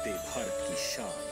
चमकते भारत की शान।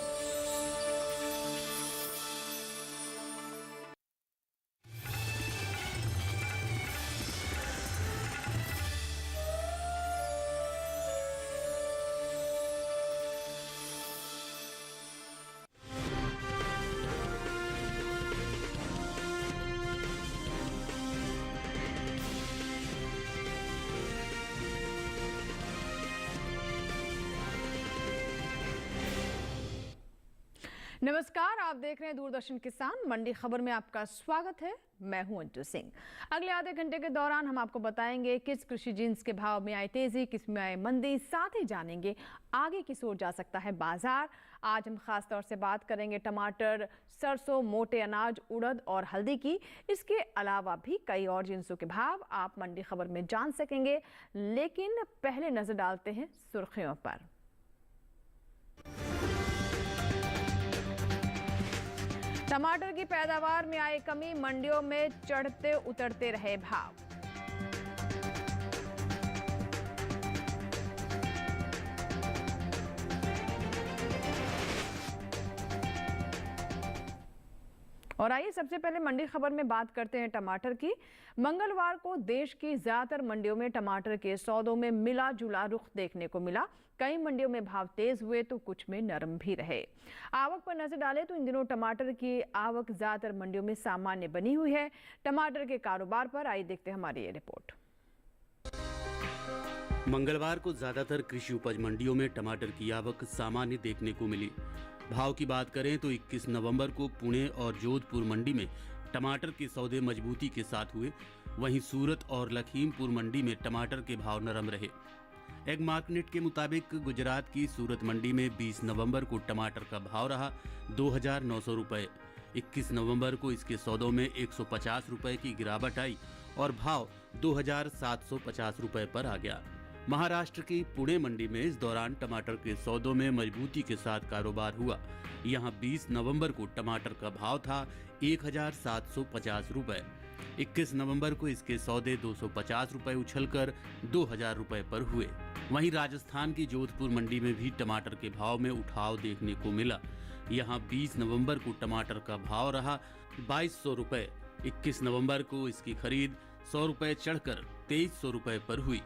नमस्कार, आप देख रहे हैं दूरदर्शन किसान मंडी खबर में आपका स्वागत है। मैं हूं अंजू सिंह। अगले आधे घंटे के दौरान हम आपको बताएंगे किस कृषि जिन्स के भाव में आई तेजी, किस में आई मंदी, साथ ही जानेंगे आगे किस ओर जा सकता है बाजार। आज हम खास तौर से बात करेंगे टमाटर, सरसों, मोटे अनाज, उड़द और हल्दी की। इसके अलावा भी कई और जिन्सों के भाव आप मंडी खबर में जान सकेंगे, लेकिन पहले नजर डालते हैं सुर्खियों पर। टमाटर की पैदावार में आई कमी, मंडियों में चढ़ते उतरते रहे भाव। और आइए सबसे पहले मंडी खबर में बात करते हैं टमाटर की। मंगलवार को देश की ज्यादातर मंडियों में टमाटर के सौदों में मिला जुला रुख देखने को मिला। कई मंडियों में भाव तेज हुए तो कुछ में नरम भी रहे। आवक पर नजर डालें तो इन दिनों टमाटर की आवक ज्यादातर मंडियों में सामान्य बनी हुई है। टमाटर के कारोबार पर आइए देखते हैं हमारी ये रिपोर्ट। मंगलवार को ज्यादातर कृषि उपज मंडियों में टमाटर की आवक सामान्य देखने को मिली। भाव की बात करें तो 21 नवंबर को पुणे और जोधपुर मंडी में टमाटर के सौदे मजबूती के साथ हुए। वहीं सूरत और लखीमपुर मंडी में टमाटर के भाव नरम रहे। एग मार्केट के मुताबिक गुजरात की सूरत मंडी में 20 नवंबर को टमाटर का भाव रहा 2,900 रुपए। 21 नवंबर को इसके सौदों में 150 रुपए की गिरावट आई और भाव 2,750 रुपए पर आ गया। महाराष्ट्र की पुणे मंडी में इस दौरान टमाटर के सौदों में मजबूती के साथ कारोबार हुआ। यहां 20 नवंबर को टमाटर का भाव था 1,750 रुपए। 21 नवंबर को इसके सौदे 250 रुपए उछलकर 2,000 रुपए पर हुए। वहीं राजस्थान की जोधपुर मंडी में भी टमाटर के भाव में उठाव देखने को मिला। यहां 20 नवंबर को टमाटर का भाव रहा 2,200 रुपए। 21 नवंबर को इसकी खरीद 100 रुपए चढ़कर 2,300 रुपए पर हुई।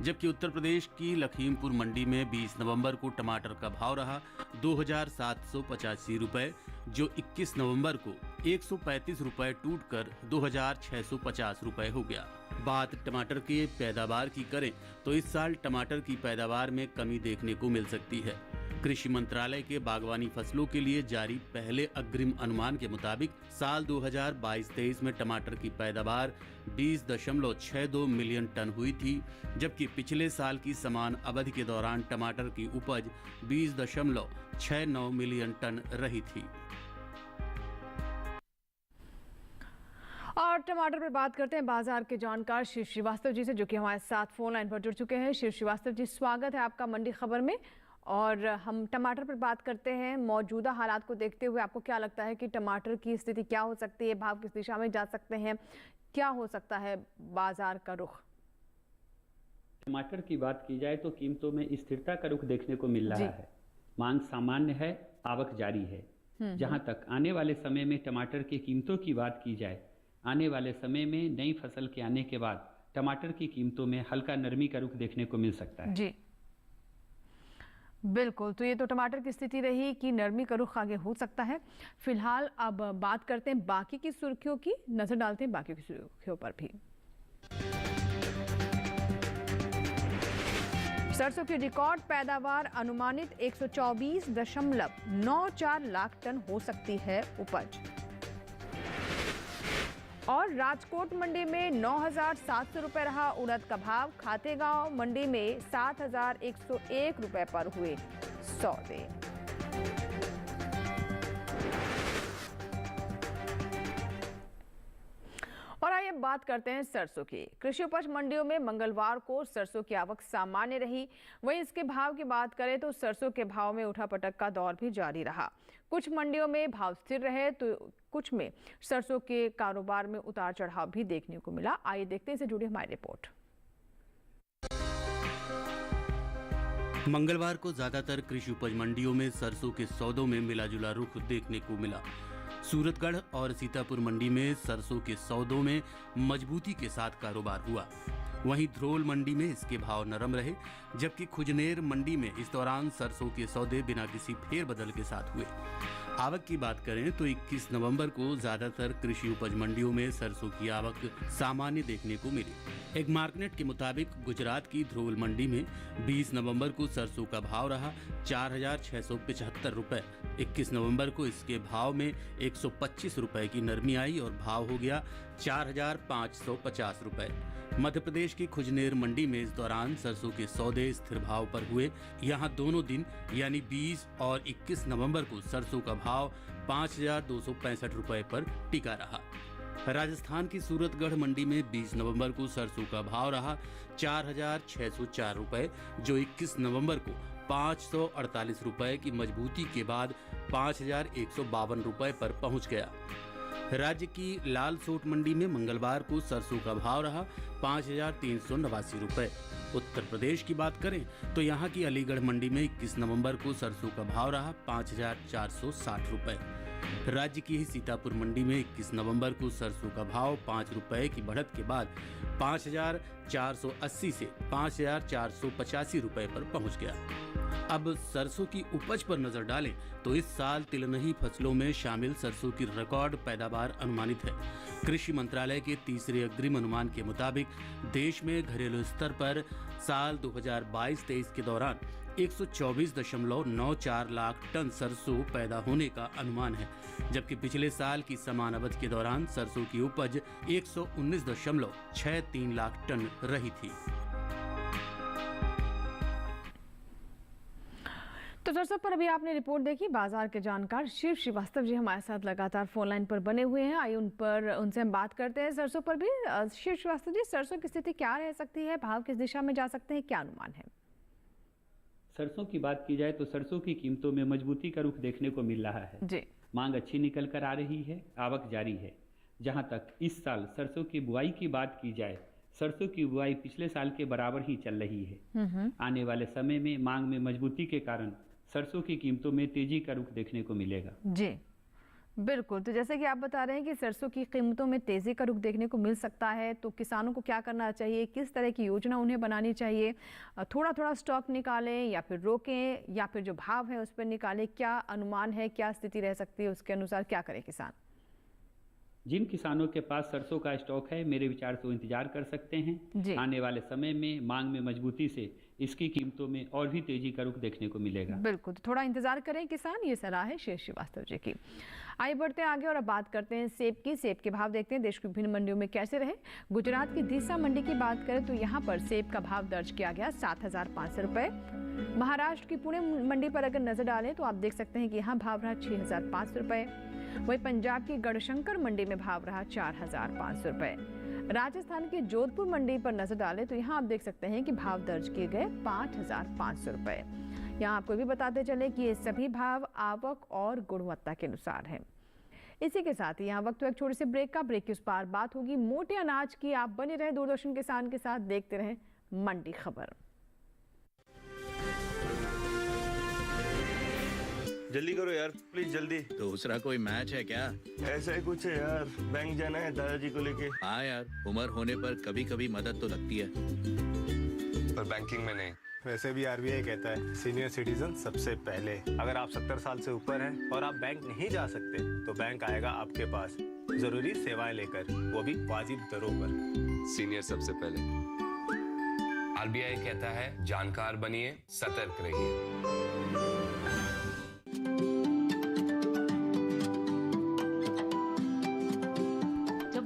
जबकि उत्तर प्रदेश की लखीमपुर मंडी में 20 नवंबर को टमाटर का भाव रहा 2,785 रुपए, जो 21 नवंबर को 135 रुपए टूटकर 2,650 रुपए हो गया। बात टमाटर के पैदावार की करें तो इस साल टमाटर की पैदावार में कमी देखने को मिल सकती है। कृषि मंत्रालय के बागवानी फसलों के लिए जारी पहले अग्रिम अनुमान के मुताबिक साल 2022-23 में टमाटर की पैदावार 20.62 मिलियन टन हुई थी, जबकि पिछले साल की समान अवधि के दौरान टमाटर की उपज 20.69 मिलियन टन रही थी। और टमाटर पर बात करते हैं बाजार के जानकार शिव श्रीवास्तव जी से, जो कि हमारे साथ फोन लाइन पर जुड़ चुके हैं। शिव श्रीवास्तव जी, स्वागत है आपका मंडी खबर में। और हम टमाटर पर बात करते हैं। मौजूदा हालात को देखते हुए आपको क्या लगता है कि टमाटर की स्थिति क्या हो सकती है, भाव किस दिशा में जा सकते हैं, क्या हो सकता है बाजार का रुख? टमाटर की बात की जाए तो कीमतों में स्थिरता का रुख देखने को मिल रहा है। मांग सामान्य है, आवक जारी है। जहां तक आने वाले समय में टमाटर की कीमतों की बात की जाए, आने वाले समय में नई फसल के आने के बाद टमाटर की कीमतों में हल्का नरमी का रुख देखने को मिल सकता है। जी बिल्कुल, तो ये तो टमाटर की स्थिति रही कि नरमी का रुख आगे हो सकता है। फिलहाल अब बात करते हैं बाकी की सुर्खियों की, नजर डालते हैं बाकी की सुर्खियों पर भी। सरसों की रिकॉर्ड पैदावार, अनुमानित 124.94 लाख टन हो सकती है उपज। और राजकोट मंडी में 9,700 रुपए रहा उड़द का भाव। खातेगांव मंडी में 7,101 रुपए पर हुए सौदे। और आइए बात करते हैं सरसों की। कृषि उपज मंडियों में मंगलवार को सरसों की आवक सामान्य रही। वहीं इसके भाव की बात करें तो सरसों के भाव में उठापटक का दौर भी जारी रहा। कुछ मंडियों में भाव स्थिर रहे तो कुछ में सरसों के कारोबार में उतार चढ़ाव भी देखने को मिला। आइए देखते हैं, इससे जुड़ी हमारी रिपोर्ट। मंगलवार को ज्यादातर कृषि उपज मंडियों में सरसों के सौदों में मिला जुला रुख देखने को मिला। सूरतगढ़ और सीतापुर मंडी में सरसों के सौदों में मजबूती के साथ कारोबार हुआ। वहीं ध्रोल मंडी में इसके भाव नरम रहे, जबकि खुजनेर मंडी में इस दौरान सरसों के सौदे बिना किसी फेरबदल के साथ हुए। आवक की बात करें तो 21 नवंबर को ज्यादातर कृषि उपज मंडियों में सरसों की आवक सामान्य देखने को मिली। एक मार्कनेट के मुताबिक गुजरात की ध्रोल मंडी में 20 नवंबर को सरसों का भाव रहा 4,675 रुपए। 21 नवंबर को इसके भाव में 125 रुपए की नरमी आई और भाव हो गया 4,550 रुपए। मध्य प्रदेश की खुजनेर मंडी में इस दौरान सरसों के सौदे स्थिर भाव पर हुए। यहां दोनों दिन यानी 20 और 21 नवंबर को सरसों का भाव 5,265 रुपए पर टिका रहा। राजस्थान की सूरतगढ़ मंडी में 20 नवंबर को सरसों का भाव रहा 4,604 रुपए, जो 21 नवंबर को 548 रुपए की मजबूती के बाद 5,152 रुपए पर पहुंच गया। राज्य की लाल सोट मंडी में मंगलवार को सरसों का भाव रहा 5,389 रुपए। उत्तर प्रदेश की बात करें तो यहाँ की अलीगढ़ मंडी में 21 नवंबर को सरसों का भाव रहा 5,460 रुपए। राज्य की ही सीतापुर मंडी में 21 नवंबर को सरसों का भाव 5 रुपए की बढ़त के बाद 5,480 से 5,485 रुपए पर पहुंच गया। अब सरसों की उपज पर नजर डालें तो इस साल तिलहनी फसलों में शामिल सरसों की रिकॉर्ड पैदावार अनुमानित है। कृषि मंत्रालय के तीसरे अग्रिम अनुमान के मुताबिक देश में घरेलू स्तर पर साल 2022-23 के दौरान 124.94 लाख टन सरसों पैदा होने का अनुमान है, जबकि पिछले साल की समान अवधि के दौरान सरसों की उपज 119.63 लाख टन रही थी। तो दर्शक पर अभी आपने रिपोर्ट देखी। बाजार के जानकार शिव श्रीवास्तव जी हमारे साथ लगातार फोन लाइन पर बने हुए हैं। आइए उनसे हम बात करते हैं सरसों पर भी। शिव श्रीवास्तव जी, सरसों की स्थिति क्या रह सकती है, भाव किस दिशा में जा सकते हैं, क्या अनुमान है? सरसों की बात की जाए तो सरसों की कीमतों में मजबूती का रुख देखने को मिल रहा है जी। मांग अच्छी निकल कर आ रही है, आवक जारी है। जहां तक इस साल सरसों की बुआई की बात की जाए, सरसों की बुआई पिछले साल के बराबर ही चल रही है। आने वाले समय में मांग में मजबूती के कारण सरसों की कीमतों में तेजी का रुख देखने को मिलेगा। जी बिल्कुल। तो जैसे कि आप बता रहे हैं कि सरसों की कीमतों में तेजी का रुख देखने को मिल सकता है, तो किसानों को क्या करना चाहिए, किस तरह की योजना उन्हें बनानी चाहिए? थोड़ा थोड़ा स्टॉक निकालें या फिर रोकें या फिर जो भाव है उस पर निकालें? क्या अनुमान है, क्या स्थिति रह सकती है, उसके अनुसार क्या करे किसान? जिन किसानों के पास सरसों का स्टॉक है, मेरे विचार से वो इंतजार कर सकते हैं। आने वाले समय में मांग में मजबूती से इसकी कीमतों में और भी तेजी का रुख देखने को मिलेगा। बिल्कुल, तो थोड़ा इंतजार करें किसान, ये सलाह है शिव श्रीवास्तव जी की। आइए बढ़ते हैं आगे और अब बात करते हैं सेब की। सेब के भाव देखते हैं देश की विभिन्न मंडियों में कैसे रहे। गुजरात की दीसा मंडी की बात करें तो यहाँ पर सेब का भाव दर्ज किया गया 7,500 रुपए। महाराष्ट्र की पुणे मंडी पर अगर नजर डालें तो आप देख सकते हैं कि यहाँ भाव रहा 6,500 रुपए। वहीं पंजाब की गढ़शंकर मंडी में भाव रहा 4,500 रुपए। राजस्थान की जोधपुर मंडी पर नजर डालें तो यहाँ आप देख सकते हैं कि भाव दर्ज किए गए 5,500 रुपए। यहाँ आपको भी बताते चले कि ये सभी भाव आवक और गुणवत्ता के अनुसार है। इसी के साथ ही यहाँ वक्त एक छोटे से ब्रेक का। ब्रेक के उस पार बात होगी मोटे अनाज की। आप बने रहे दूरदर्शन किसान के साथ, देखते रहे मंडी खबर। जल्दी करो यार, प्लीज जल्दी। दूसरा कोई मैच है क्या? ऐसा ही कुछ है यार, बैंक जाना है दादाजी को लेके। हाँ यार, उम्र होने पर कभी कभी मदद तो लगती है, पर बैंकिंग में नहीं। वैसे भी आरबीआई कहता है सीनियर सिटीजन सबसे पहले। अगर आप 70 साल से ऊपर हैं और आप बैंक नहीं जा सकते तो बैंक आएगा आपके पास जरूरी सेवाएं लेकर, वो भी वाजिब दरों पर। सीनियर सबसे पहले। आरबीआई कहता है जानकार बनिए, सतर्क रहिए।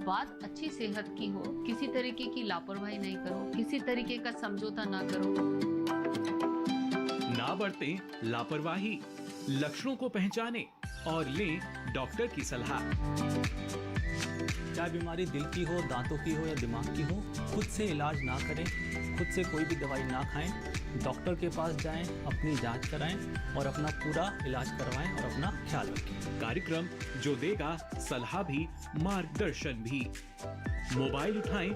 बात अच्छी सेहत की हो, किसी तरीके की लापरवाही नहीं करो, किसी तरीके का समझौता ना करो। ना बरतें लापरवाही, लक्षणों को पहचानें और लें डॉक्टर की सलाह। चाहे बीमारी दिल की हो, दांतों की हो या दिमाग की हो, खुद से इलाज ना करें, खुद से कोई भी दवाई ना खाएं, डॉक्टर के पास जाएं, अपनी जांच कराएं और अपना पूरा इलाज करवाएं और अपना ख्याल रखें। कार्यक्रम जो देगा सलाह भी मार्गदर्शन भी। मोबाइल उठाएं,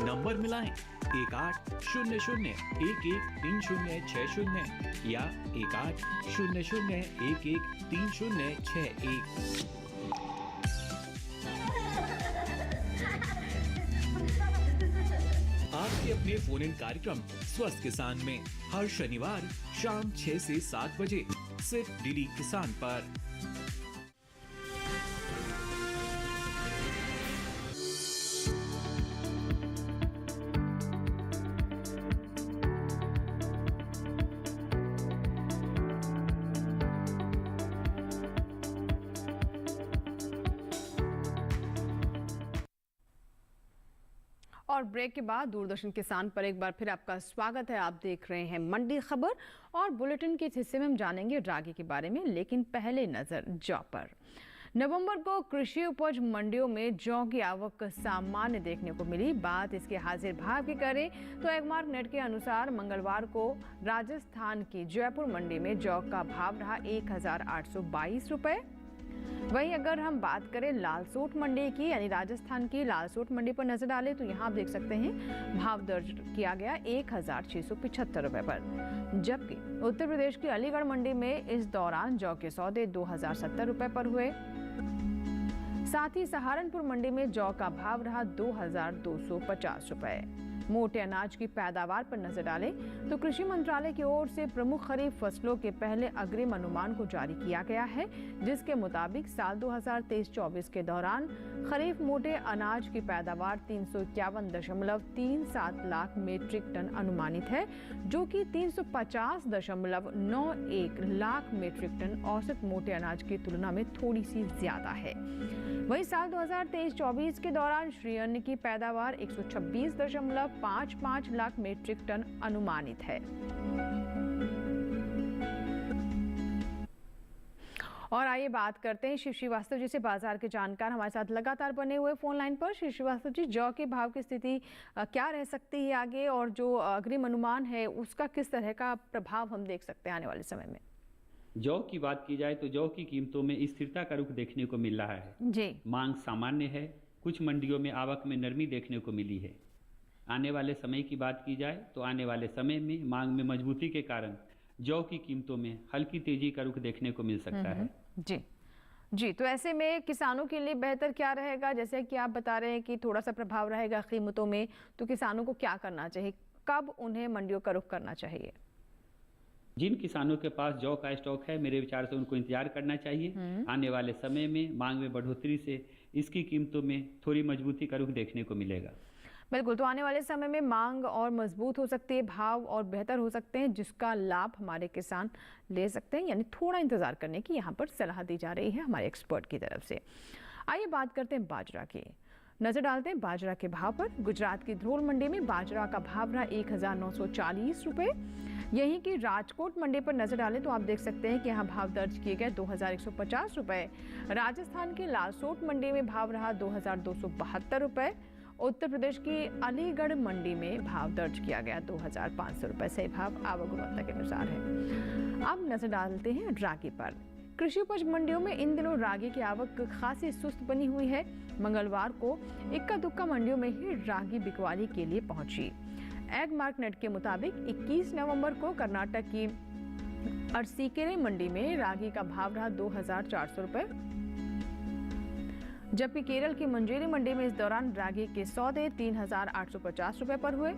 नंबर मिलाएं 1800-113060 या 1800-113061। आपके अपने फोन इन कार्यक्रम स्वस्थ किसान में हर शनिवार शाम 6 से 7 बजे सिर्फ डीडी किसान पर। और ब्रेक के बाद दूरदर्शन किसान पर एक बार फिर आपका स्वागत है। आप देख रहे हैं मंडी खबर और बुलेटिन के इस हिस्से में हम जानेंगे रागी के बारे में, लेकिन पहले नजर जौ पर। नवंबर को कृषि उपज मंडियों में जौ की आवक सामान्य देखने को मिली। बात इसके हाजिर भाव की करें तो एगमार्क नेट के अनुसार मंगलवार को राजस्थान की जयपुर मंडी में जौ का भाव रहा 1822 रुपए। वहीं अगर हम बात करें लालसोट मंडी की, यानी राजस्थान की लालसोट मंडी पर नजर डालें तो यहाँ आप देख सकते हैं भाव दर्ज किया गया 1675 रुपए पर। जबकि उत्तर प्रदेश की अलीगढ़ मंडी में इस दौरान जौ के सौदे 2070 रुपए पर हुए। साथ ही सहारनपुर मंडी में जौ का भाव रहा 2250 रुपए। मोटे अनाज की पैदावार पर नजर डालें तो कृषि मंत्रालय की ओर से प्रमुख खरीफ फसलों के पहले अग्रिम अनुमान को जारी किया गया है, जिसके मुताबिक साल 2023-24 के दौरान खरीफ मोटे अनाज की पैदावार 351.37 लाख मीट्रिक टन अनुमानित है, जो कि 350.91 लाख मीट्रिक टन औसत मोटे अनाज की तुलना में थोड़ी सी ज्यादा है। वहीं साल 2023-24 के दौरान श्री अन्न की पैदावार 126.55 लाख मीट्रिक टन अनुमानित है। और आइए बात करते हैं शिव श्रीवास्तव जी से, बाजार के जानकार हमारे साथ लगातार बने हुए फोन लाइन पर। शिव श्रीवास्तव जी, जौ के भाव की स्थिति क्या रह सकती है आगे, और जो अग्रिम अनुमान है उसका किस तरह का प्रभाव हम देख सकते हैं आने वाले समय में? जौ की बात की जाए तो जौ की कीमतों में स्थिरता का रुख देखने को मिल रहा है जी। मांग सामान्य है, कुछ मंडियों में आवक में नरमी देखने को मिली है। आने वाले समय की बात की जाए तो आने वाले समय में मांग में मजबूती के कारण जौ की कीमतों में हल्की तेजी का रुख देखने को मिल सकता है। जी जी, तो ऐसे में किसानों के लिए बेहतर क्या रहेगा? जैसे कि आप बता रहे हैं कि थोड़ा सा प्रभाव रहेगा कीमतों में, तो किसानों को क्या करना चाहिए, कब उन्हें मंडियों का रुख करना चाहिए? जिन किसानों के पास जौ का स्टॉक है, मेरे विचार से उनको इंतजार करना चाहिए। आने वाले समय में मांग में बढ़ोतरी से इसकी कीमतों में थोड़ी मजबूती का रुख देखने को मिलेगा। बिल्कुल, तो आने वाले समय में मांग और मजबूत हो सकती है, भाव और बेहतर हो सकते हैं, जिसका लाभ हमारे किसान ले सकते हैं। यानी थोड़ा इंतजार करने की यहाँ पर सलाह दी जा रही है हमारे एक्सपर्ट की तरफ से। आइए बात करते हैं बाजरा की, नजर डालते हैं बाजरा के भाव पर। गुजरात की ध्रोल मंडी में बाजरा का भाव रहा 1940 रुपए। यहीं की राजकोट मंडी पर नजर डालें तो आप देख सकते हैं कि यहाँ भाव दर्ज किए गए 2150 रुपए। राजस्थान की लालसोट मंडी में भाव रहा 2272 रुपए। उत्तर प्रदेश की अलीगढ़ मंडी में भाव दर्ज किया गया 2500 रुपए। सही भाव आवक गुणवत्ता के अनुसार है। अब नजर डालते हैं रागी पर। कृषि उपज मंडियों में इन दिनों रागी की आवक खासी सुस्त बनी हुई है। मंगलवार को इक्का दुक्का मंडियों में ही रागी बिकवाली के लिए पहुंची। एगमार्क नेट के मुताबिक 21 नवंबर को कर्नाटक की अरसीकेरे मंडी में रागी का भाव रहा 2400 रुपए, जबकि केरल की मंजेरी मंडी में इस दौरान रागी के सौदे 3850 रुपए पर हुए।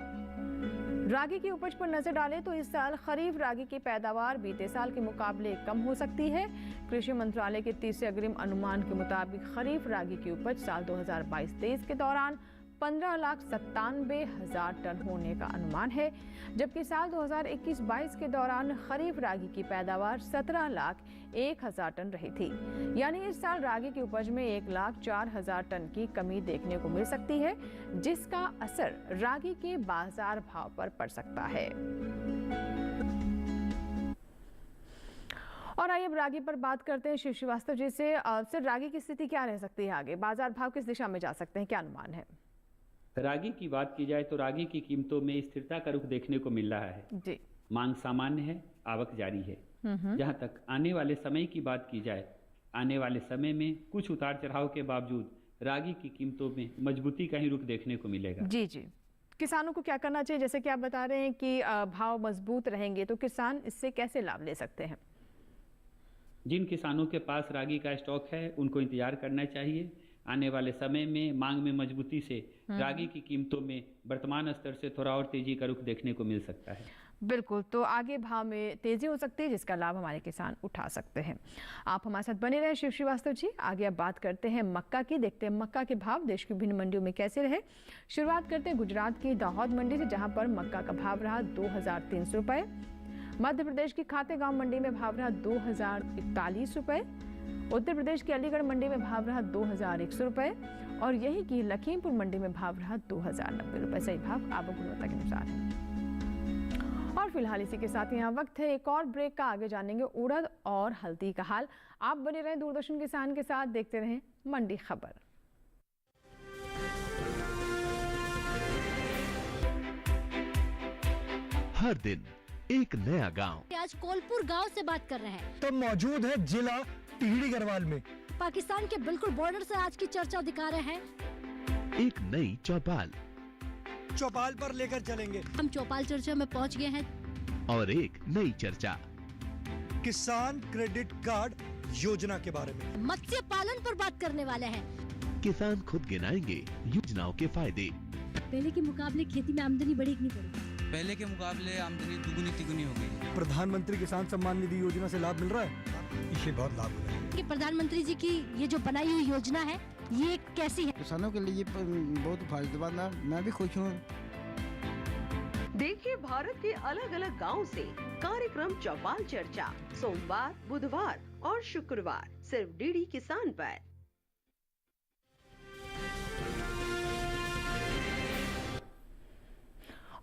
रागी की उपज पर नजर डालें तो इस साल खरीफ रागी की पैदावार बीते साल के मुकाबले कम हो सकती है। कृषि मंत्रालय के तीसरे अग्रिम अनुमान के मुताबिक खरीफ रागी की उपज साल 2022-23 के दौरान 15,97,000 टन होने का अनुमान है, जबकि साल 2021-22 के दौरान खरीफ रागी की पैदावार 17,01,000 टन रही थी। यानी इस साल रागी की उपज में 1,04,000 टन की कमी देखने को मिल सकती है, जिसका असर रागी के बाजार भाव पर पड़ सकता है। और आइए अब रागी पर बात करते हैं शिव श्रीवास्तव जी से। सर, रागी की स्थिति क्या रह सकती है आगे? बाजार भाव किस दिशा में जा सकते हैं, क्या अनुमान है? रागी की बात की जाए तो रागी की कीमतों में स्थिरता का रुख देखने को मिल रहा है जी। मांग सामान्य है, आवक जारी है। जहां तक आने वाले समय की बात की जाए, आने वाले समय में कुछ उतार चढ़ाव के बावजूद रागी की कीमतों में मजबूती का ही रुख देखने को मिलेगा। जी जी। किसानों को क्या करना चाहिए, जैसे कि आप बता रहे हैं कि भाव मजबूत रहेंगे, तो किसान इससे कैसे लाभ ले सकते हैं? जिन किसानों के पास रागी का स्टॉक है उनको इंतजार करना चाहिए। आने वाले समय में मांग में मजबूती से रागी की कीमतों में वर्तमान स्तर से थोड़ा और तेजी का रुख देखने को मिल सकता है। बिल्कुल, तो आगे भाव में तेजी हो सकती है जिसका लाभ हमारे किसान उठा सकते हैं। आप हमारे साथ बने रहे शिव श्रीवास्तव जी। आगे अब बात करते हैं मक्का की, देखते हैं मक्का के भाव देश की विभिन्न मंडियों में कैसे रहे। शुरुआत करते हैं गुजरात की दाहोद मंडी से, जहां पर मक्का का भाव रहा 2300 रुपये। मध्य प्रदेश की खातेगांव मंडी में भाव रहा 2041 रुपये। उत्तर प्रदेश की अलीगढ़ मंडी में भाव रहा 2100 रुपये और यही की लखीमपुर मंडी में भाव रहा 2090 रुपये। सही भाव आवक गुणवत्ता के अनुसार है। और फिलहाल इसी के साथ यहाँ वक्त है एक और ब्रेक का। आगे जानेंगे उड़द और हल्दी का हाल। आप बने रहें दूरदर्शन किसान के साथ, देखते रहें मंडी खबर। हर दिन एक नया गांव। आज कोलपुर गांव से बात कर रहे हैं तो मौजूद है जिला टिहरी गढ़वाल में। पाकिस्तान के बिल्कुल बॉर्डर से आज की चर्चा दिखा रहे हैं। एक नई चौपाल पर लेकर चलेंगे। हम चौपाल चर्चा में पहुंच गए हैं और एक नई चर्चा किसान क्रेडिट कार्ड योजना के बारे में। मत्स्य पालन पर बात करने वाले हैं। किसान खुद गिनाएंगे योजनाओं के फायदे। पहले के मुकाबले खेती में आमदनी बढ़ी कि नहीं बढ़ी? पहले के मुकाबले आमदनी दुगुनी तिगुनी हो गई। प्रधानमंत्री किसान सम्मान निधि योजना से लाभ मिल रहा है, इससे बहुत लाभ हो रहा है। कि प्रधानमंत्री जी की ये जो बनाई हुई योजना है ये कैसी है? किसानों के लिए बहुत फायदेमंद है, मैं भी खुश हूँ। देखिए भारत के अलग अलग गाँव से कार्यक्रम चौपाल चर्चा सोमवार, बुधवार और शुक्रवार सिर्फ डीडी किसान पर।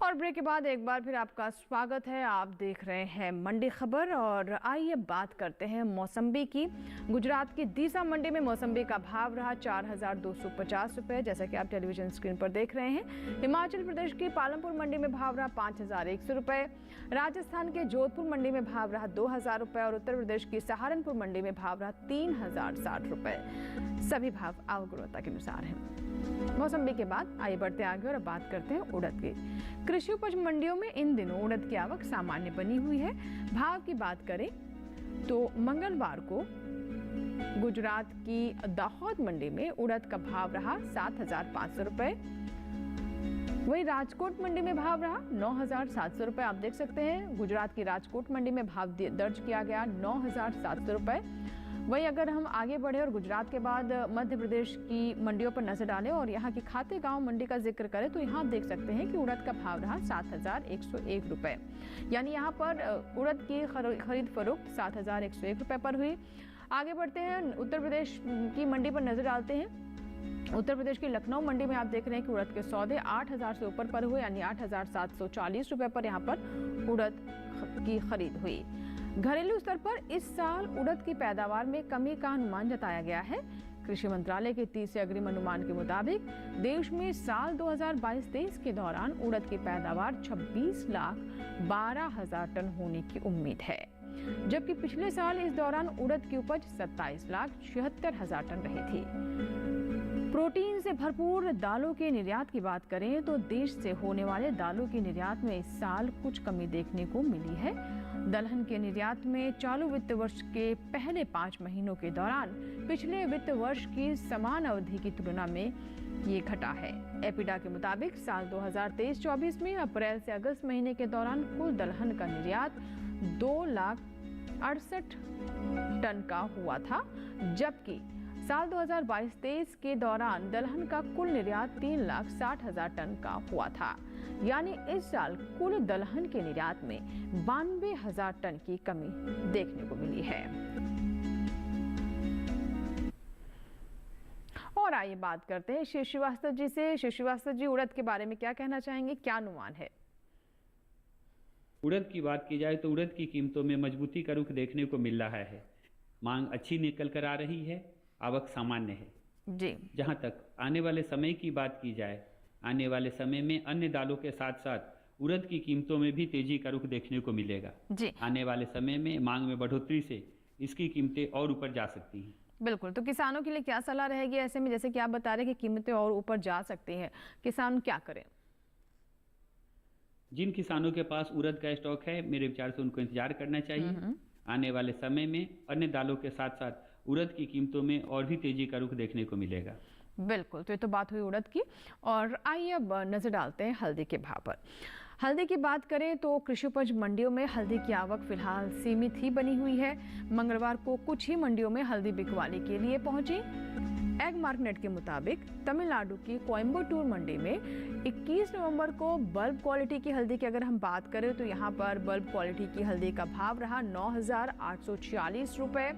और ब्रेक के बाद एक बार फिर आपका स्वागत है। आप देख रहे हैं मंडी खबर और आइए बात करते हैं मौसम्बी की। गुजरात की दीसा मंडी में मौसम्बी का भाव रहा 4250 रुपये, जैसा कि आप टेलीविजन स्क्रीन पर देख रहे हैं। हिमाचल प्रदेश की पालमपुर मंडी में भाव रहा 5100 रुपये। राजस्थान के जोधपुर मंडी में भाव रहा 2000 रुपये और उत्तर प्रदेश की सहारनपुर मंडी में भाव रहा 3060 रुपये। सभी भाव आवक गुणवत्ता के अनुसार हैं। मौसम्बी के बाद आइए बढ़ते आगे और अब बात करते हैं उड़द की। कृषि उपज मंडियों में इन दिनों उड़द की आवक सामान्य बनी हुई है। भाव की बात करें तो मंगलवार को गुजरात की दाहोद मंडी में उड़द का भाव रहा 7500 रुपये। वहीं राजकोट मंडी में भाव रहा 9700 रुपये। आप देख सकते हैं गुजरात की राजकोट मंडी में भाव दर्ज किया गया 9700 रुपये। वहीं अगर हम आगे बढ़े और गुजरात के बाद मध्य प्रदेश की मंडियों पर नजर डालें और यहाँ की खातेगांव मंडी का जिक्र करें तो यहाँ देख सकते हैं कि उड़द का भाव रहा 7101 रुपये। यानी यहाँ पर उड़द की खरीद फरोख्त 7101 रुपये पर हुई। आगे बढ़ते हैं, उत्तर प्रदेश की मंडी पर नजर डालते हैं। उत्तर प्रदेश की लखनऊ मंडी में आप देख रहे हैं कि उड़द के सौदे 8000 से ऊपर पर हुए, यानी 8740 रुपये पर यहाँ पर उड़द की खरीद हुई। घरेलू स्तर पर इस साल उड़द की पैदावार में कमी का अनुमान जताया गया है। कृषि मंत्रालय के तीसरे अग्रिम अनुमान के मुताबिक देश में साल 2022-23 के दौरान उड़द की पैदावार 26,12,000 टन होने की उम्मीद है, जबकि पिछले साल इस दौरान उड़द की उपज 27,76,000 टन रही थी। प्रोटीन से भरपूर दालों के निर्यात की बात करें तो देश से होने वाले दालों के निर्यात में इस साल कुछ कमी देखने को मिली है। दलहन के निर्यात में चालू वित्त वर्ष के पहले 5 महीनों के दौरान पिछले वित्त वर्ष की समान अवधि की तुलना में ये घटा है। एपिडा के मुताबिक साल 2023-24 में अप्रैल से अगस्त महीने के दौरान कुल दलहन का निर्यात 2,68,000 टन का हुआ था, जबकि साल 2022-23 के दौरान दलहन का कुल निर्यात 3,60,000 टन का हुआ था। यानी इस साल कुल दलहन के निर्यात में 92,000 टन की कमी देखने को मिली है। और आइए बात करते हैं शिव श्रीवास्तव जी से। शिव श्रीवास्तव जी, उड़द के बारे में क्या कहना चाहेंगे, क्या अनुमान है? उड़द की बात की जाए तो उड़द की कीमतों में मजबूती का रुख देखने को मिल रहा है। मांग अच्छी निकल कर आ रही है, आवक सामान्य है। जी। जहां तक आने वाले समय की बात की जाए, आने वाले समय में अन्य दालों के साथ साथ उड़द की कीमतों में भी तेजी का रुख देखने को मिलेगा। जी। आने वाले समय में मांग में बढ़ोतरी से इसकी कीमतें और ऊपर जा सकती हैं। बिल्कुल, तो किसानों के लिए क्या सलाह रहेगी ऐसे में, जैसे कि आप बता रहे हैं कि कीमतें और ऊपर जा सकती हैं, किसान क्या करें? जिन किसानों के पास उड़द का स्टॉक है, मेरे विचार से उनको इंतजार करना चाहिए। आने वाले समय में अन्य दालों के साथ साथ उड़द की कीमतों में और भी तेजी का रुख देखने को मिलेगा। बिल्कुल, तो ये तो बात हुई उड़द की, और आइए अब नजर डालते हैं हल्दी के भाव पर। हल्दी की बात करें तो कृषि उपज मंडियों में हल्दी की आवक फिलहाल सीमित ही बनी हुई है। मंगलवार को कुछ ही मंडियों में हल्दी बिकवाली के लिए पहुंची। एग मार्केट के मुताबिक तमिलनाडु की कोयम्बटूर मंडी में 21 नवंबर को बल्ब क्वालिटी की हल्दी की अगर हम बात करें तो यहाँ पर बल्ब क्वालिटी की हल्दी का भाव रहा 9,840 रुपये।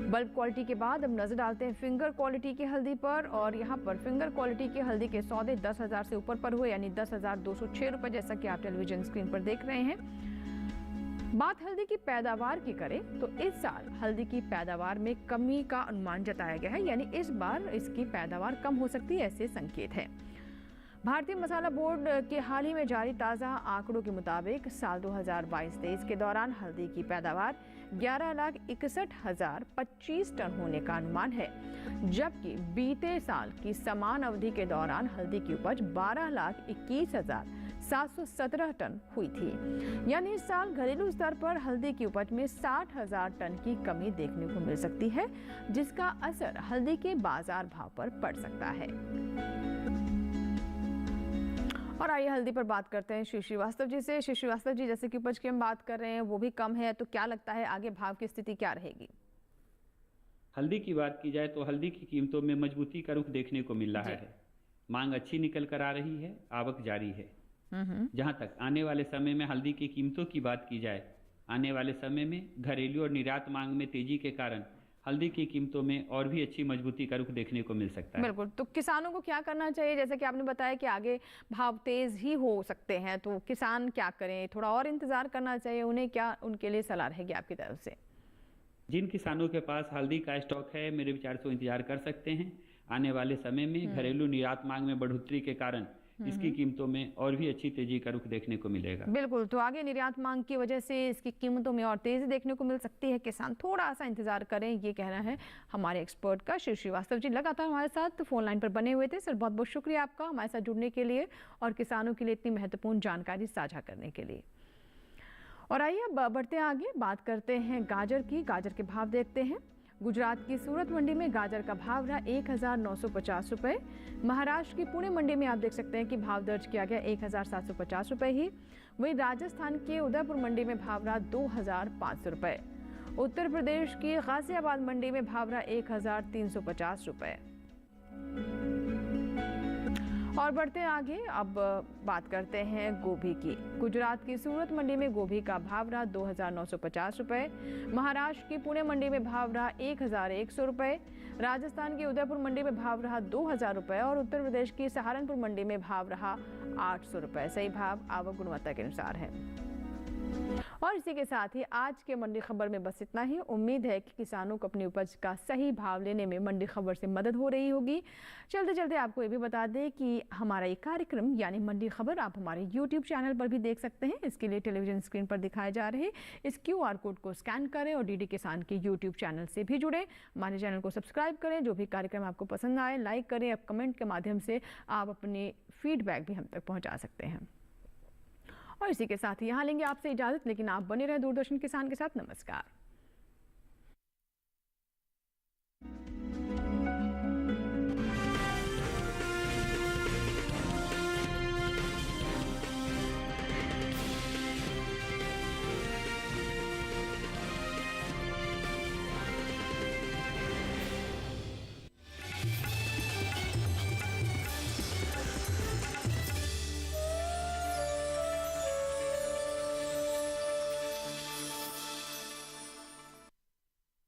बल्ब क्वालिटी के बाद अब नजर डालते हैं फिंगर क्वालिटी की हल्दी पर, और यहाँ पर फिंगर क्वालिटी की हल्दी के सौदे 10,000 से ऊपर पर हुए, यानी 10,206 रुपये, जैसा कि आप टेलीविजन स्क्रीन पर देख रहे हैं। बात हल्दी की पैदावार की करें तो इस साल हल्दी की पैदावार में कमी का अनुमान जताया गया है, यानी इस बार इसकी पैदावार कम हो सकती है, ऐसे संकेत है। भारतीय मसाला बोर्ड के हाल ही में जारी ताज़ा आंकड़ों के मुताबिक साल 2022-23 के दौरान हल्दी की पैदावार 11,61,025 टन होने का अनुमान है, जबकि बीते साल की समान अवधि के दौरान हल्दी की उपज 12,21,717 टन हुई थी। यानी इस साल घरेलू स्तर पर हल्दी की उपज में 60,000 टन की कमी देखने को मिल सकती है, जिसका असर हल्दी के बाजार भाव पर पड़ सकता है। और आइए हल्दी पर बात करते हैं श्री श्रीवास्तव जी से। श्री श्रीवास्तव जी, जैसे कि उपज की हम बात कर रहे हैं वो भी कम है, तो क्या लगता है आगे भाव की स्थिति क्या रहेगी? हल्दी की बात की जाए तो हल्दी की कीमतों में मजबूती का रुख देखने को मिल रहा है। मांग अच्छी निकल कर आ रही है, आवक जारी है। जहां तक आने वाले समय में हल्दी की कीमतों की बात की जाए, आने वाले समय में घरेलू और निर्यात मांग में तेजी के कारण हल्दी की कीमतों में और भी अच्छी मजबूती का रुख देखने को मिल सकता है। बिल्कुल, तो किसानों को क्या करना चाहिए? जैसे कि आपने बताया कि आगे भाव तेज ही हो सकते हैं, तो किसान क्या करें? थोड़ा और इंतजार करना चाहिए उन्हें? क्या उनके लिए सलाह रहेगी आपकी तरफ से? जिन किसानों के पास हल्दी का स्टॉक है, मेरे विचार से इंतजार कर सकते हैं। आने वाले समय में घरेलू निर्यात मांग में बढ़ोतरी के कारण इसकी कीमतों में और भी अच्छी तेजी का रुख देखने को मिलेगा। बिल्कुल, तो आगे निर्यात मांग की वजह से इसकी कीमतों में और तेजी देखने को मिल सकती है। किसान थोड़ा सा इंतजार करें, ये कहना है हमारे एक्सपर्ट का। श्री श्रीवास्तव जी लगातार हमारे साथ फोन लाइन पर बने हुए थे। सर, बहुत बहुत शुक्रिया आपका हमारे साथ जुड़ने के लिए और किसानों के लिए इतनी महत्वपूर्ण जानकारी साझा करने के लिए। और आइए अब बढ़ते आगे, बात करते हैं गाजर की। गाजर के भाव देखते हैं। गुजरात की सूरत मंडी में गाजर का भाव रहा 1,950 रुपये। महाराष्ट्र की पुणे मंडी में आप देख सकते हैं कि भाव दर्ज किया गया 1,750 रुपये ही। वहीं राजस्थान के उदयपुर मंडी में भाव रहा 2,500 रुपये। उत्तर प्रदेश की गाजियाबाद मंडी में भाव रहा 1,350 रुपये। और बढ़ते आगे, अब बात करते हैं गोभी की। गुजरात की सूरत मंडी में गोभी का भाव रहा 2,950 रुपये। महाराष्ट्र की पुणे मंडी में भाव रहा 1,100 रुपये। राजस्थान की उदयपुर मंडी में भाव रहा 2,000 रुपये और उत्तर प्रदेश की सहारनपुर मंडी में भाव रहा 800 रुपये। सही भाव आवक गुणवत्ता के अनुसार है। और इसी के साथ ही आज के मंडी खबर में बस इतना ही। उम्मीद है कि किसानों को अपनी उपज का सही भाव लेने में मंडी खबर से मदद हो रही होगी। चलते चलते आपको ये भी बता दें कि हमारा ये कार्यक्रम यानी मंडी खबर आप हमारे YouTube चैनल पर भी देख सकते हैं। इसके लिए टेलीविजन स्क्रीन पर दिखाए जा रहे इस QR कोड को स्कैन करें और DD किसान के YouTube चैनल से भी जुड़ें। हमारे चैनल को सब्सक्राइब करें। जो भी कार्यक्रम आपको पसंद आए लाइक करें। अब कमेंट के माध्यम से आप अपने फीडबैक भी हम तक पहुँचा सकते हैं। और इसी के साथ यहाँ लेंगे आपसे इजाज़त, लेकिन आप बने रहे दूरदर्शन किसान के साथ। नमस्कार।